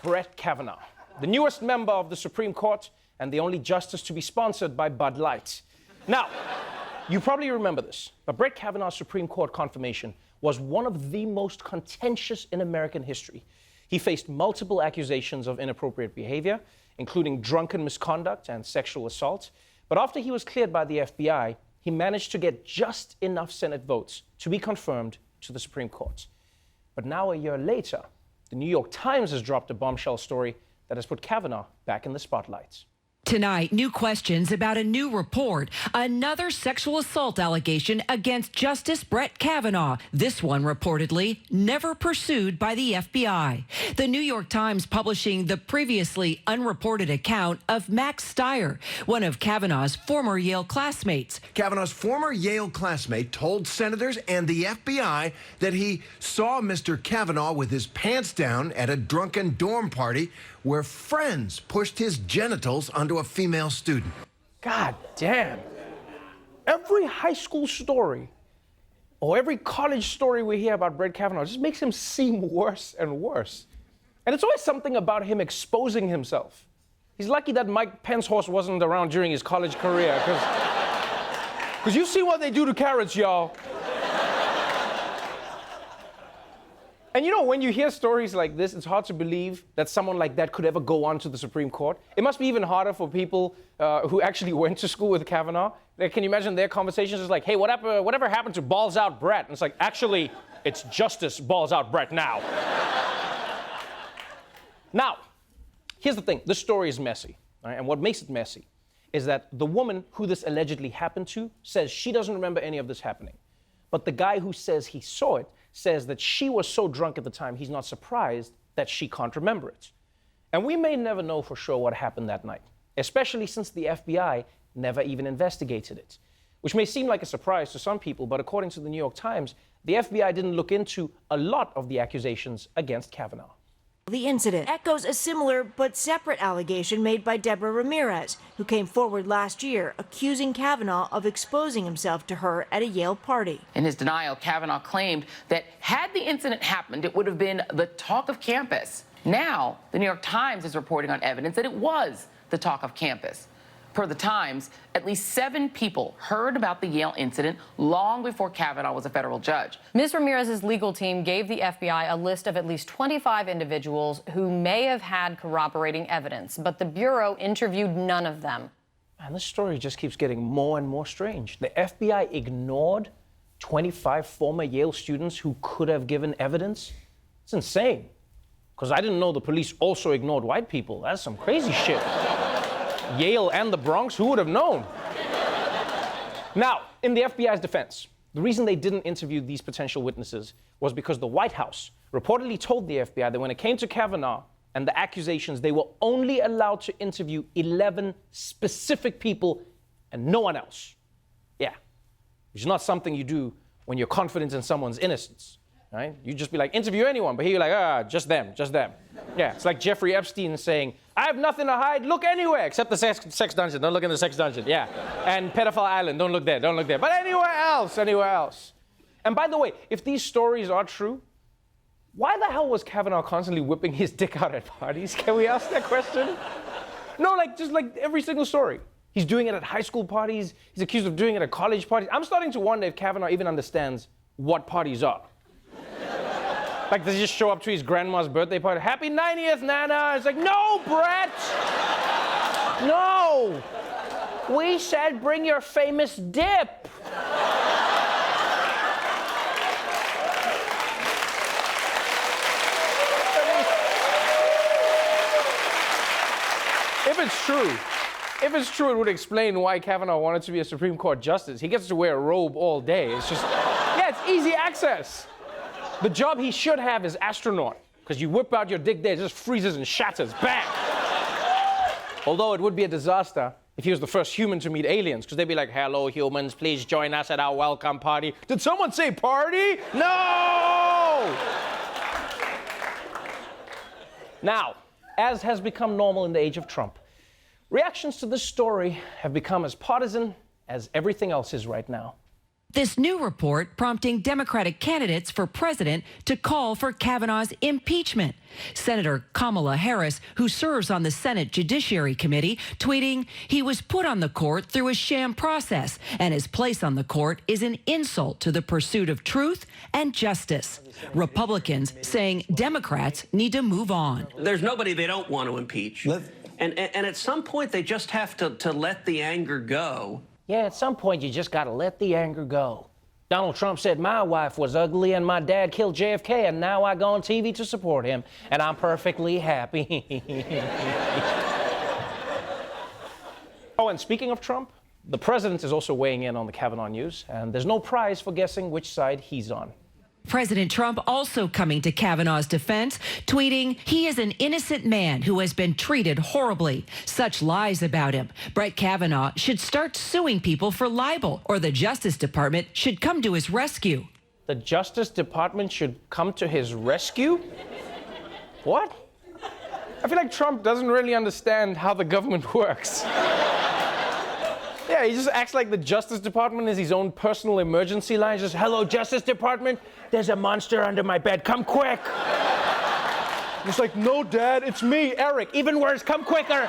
Brett Kavanaugh, the newest member of the Supreme Court and the only justice to be sponsored by Bud Light. Now, you probably remember this, but Brett Kavanaugh's Supreme Court confirmation was one of the most contentious in American history. He faced multiple accusations of inappropriate behavior, including drunken misconduct and sexual assault. But after he was cleared by the FBI, he managed to get just enough Senate votes to be confirmed to the Supreme Court. But now, a year later, the New York Times has dropped a bombshell story that has put Kavanaugh back in the spotlight. Tonight, new questions about a new report, another sexual assault allegation against Justice Brett Kavanaugh. This one reportedly never pursued by the FBI. The New York Times publishing the previously unreported account of Max Stier, one of Kavanaugh's former Yale classmates. Kavanaugh's former Yale classmate told senators and the FBI that he saw Mr. Kavanaugh with his pants down at a drunken dorm party where friends pushed his genitals onto a female student. God damn. Every high school story or every college story we hear about Brett Kavanaugh just makes him seem worse and worse. And it's always something about him exposing himself. He's lucky that Mike Pence's wasn't around during his college career, because you see what they do to carrots, y'all. And you know, when you hear stories like this, it's hard to believe that someone like that could ever go on to the Supreme Court. It must be even harder for people who actually went to school with Kavanaugh. Can you imagine their conversations? It's like, hey, whatever happened to balls out Brett? And it's like, actually, it's Justice balls out Brett now. Now, here's the thing. This story is messy. Right? And what makes it messy is that the woman who this allegedly happened to says she doesn't remember any of this happening. But the guy who says he saw it says that she was so drunk at the time, he's not surprised that she can't remember it. And we may never know for sure what happened that night, especially since the FBI never even investigated it, which may seem like a surprise to some people, but according to the New York Times, the FBI didn't look into a lot of the accusations against Kavanaugh. The incident echoes a similar but separate allegation made by Deborah Ramirez, who came forward last year accusing Kavanaugh of exposing himself to her at a Yale party. In his denial, Kavanaugh claimed that had the incident happened, it would have been the talk of campus. Now, the New York Times is reporting on evidence that it was the talk of campus. Per the Times, at least 7 people heard about the Yale incident long before Kavanaugh was a federal judge. Ms. Ramirez's legal team gave the FBI a list of at least 25 individuals who may have had corroborating evidence, but the Bureau interviewed none of them. Man, this story just keeps getting more and more strange. The FBI ignored 25 former Yale students who could have given evidence? It's insane. Because I didn't know the police also ignored white people. That's some crazy shit. Yale and the Bronx, who would have known? Now, in the FBI's defense, the reason they didn't interview these potential witnesses was because the White House reportedly told the FBI that when it came to Kavanaugh and the accusations, they were only allowed to interview 11 specific people and no one else. Yeah, which is not something you do when you're confident in someone's innocence, right? You just be like, interview anyone, but here you're like, just them. Yeah, it's like Jeffrey Epstein saying, I have nothing to hide, look anywhere, except the sex dungeon, don't look in the sex dungeon, yeah. And Pedophile Island, don't look there, but anywhere else. And by the way, if these stories are true, why the hell was Kavanaugh constantly whipping his dick out at parties? Can we ask that question? No, just like every single story. He's doing it at high school parties, he's accused of doing it at college parties. I'm starting to wonder if Kavanaugh even understands what parties are. Like, does he just show up to his grandma's birthday party? Happy 90th, Nana! It's like, no, Brett! No! We said bring your famous dip. If it's true, it would explain why Kavanaugh wanted to be a Supreme Court justice. He gets to wear a robe all day. It's just, yeah, it's easy access. The job he should have is astronaut, because you whip out your dick there, it just freezes and shatters. Bang! Although it would be a disaster if he was the first human to meet aliens, because they'd be like, hello, humans, please join us at our welcome party. Did someone say party? No! Now, as has become normal in the age of Trump, reactions to this story have become as partisan as everything else is right now. This new report prompting Democratic candidates for president to call for Kavanaugh's impeachment. Senator Kamala Harris, who serves on the Senate Judiciary Committee, tweeting, "He was put on the court through a sham process, and his place on the court is an insult to the pursuit of truth and justice." Republicans saying Democrats need to move on. There's nobody they don't want to impeach. And at some point, they just have to let the anger go. Yeah, at some point, you just got to let the anger go. Donald Trump said my wife was ugly and my dad killed JFK, and now I go on TV to support him, and I'm perfectly happy. Oh, and speaking of Trump, the president is also weighing in on the Kavanaugh news, and there's no prize for guessing which side he's on. President Trump also coming to Kavanaugh's defense, tweeting, "He is an innocent man who has been treated horribly. Such lies about him. Brett Kavanaugh should start suing people for libel, or the Justice Department should come to his rescue." The Justice Department should come to his rescue? What? I feel like Trump doesn't really understand how the government works. Yeah, he just acts like the Justice Department is his own personal emergency line. Just, "Hello, Justice Department, there's a monster under my bed, come quick." It's like, "No, Dad, it's me, Eric. Even worse, come quicker."